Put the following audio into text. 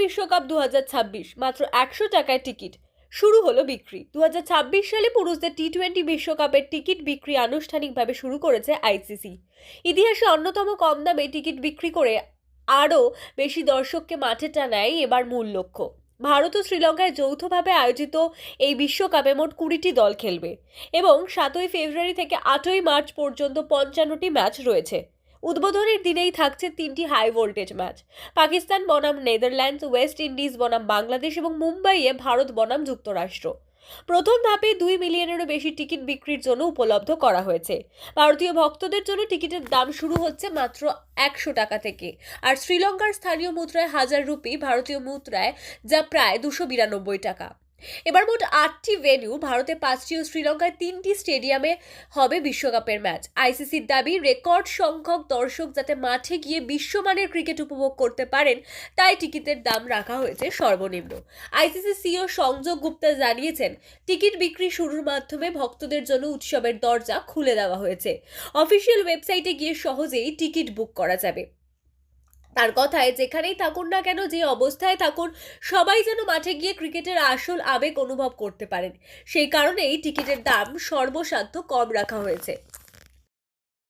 বিশ্বকাপ 2026 মাত্র 100 টাকায় টিকিট শুরু হলো বিক্রি। 2026 সালে পুরুষদের টি-20 বিশ্বকাপের টিকিট বিক্রি আনুষ্ঠানিকভাবে শুরু করেছে আইসিসি। ইতিহাসে অন্যতম কম দামে টিকিট বিক্রি করে আরও বেশি দর্শককে মাঠে টানাই এবার মূল লক্ষ্য। ভারত ও শ্রীলঙ্কায় যৌথভাবে আয়োজিত এই বিশ্বকাপে মোট 20টি দল খেলবে এবং 7ই ফেব্রুয়ারি থেকে 8ই মার্চ পর্যন্ত 55টি ম্যাচ রয়েছে। উদ্বোধনের দিনেই থাকছে 3টি হাই ভোল্টেজ ম্যাচ। পাকিস্তান বনাম নেদারল্যান্ডস, ওয়েস্ট ইন্ডিজ বনাম বাংলাদেশ এবং মুম্বাইয়ে ভারত বনাম যুক্তরাষ্ট্র। প্রথম ধাপে 2 মিলিয়নেরও বেশি টিকিট বিক্রির জন্য উপলব্ধ করা হয়েছে। ভারতীয় ভক্তদের জন্য টিকিটের দাম শুরু হচ্ছে মাত্র 100 টাকা থেকে, আর শ্রীলঙ্কার স্থানীয় মুদ্রায় 1000 রুপি, ভারতীয় মুদ্রায় যা প্রায় 292 টাকা। এবার মোট 8টি ভেন্যু, ভারতে 5টি ও শ্রীলঙ্কায় 3টি স্টেডিয়ামে হবে বিশ্বকাপের ম্যাচ। আইসিসির দাবি, রেকর্ড সংখ্যক দর্শক যাতে মাঠে গিয়ে বিশ্বমানের ক্রিকেট উপভোগ করতে পারেন, তাই টিকিটের দাম রাখা হয়েছে সর্বনিম্ন। আইসিসি সিইও সংযোগ গুপ্তা জানিয়েছেন, টিকিট বিক্রি শুরুর মাধ্যমে ভক্তদের জন্য উৎসবের দরজা খুলে দেওয়া হয়েছে। অফিসিয়াল ওয়েবসাইটে গিয়ে সহজেই টিকিট বুক করা যাবে। তার কথায়, যেখানেই থাকুন না কেন, যে অবস্থায় থাকুন, সবাই যেন মাঠে গিয়ে ক্রিকেটের আসল আবেগ অনুভব করতে পারেন। সেই কারণেই টিকিটের দাম সর্বসাধ্য কম রাখা হয়েছে।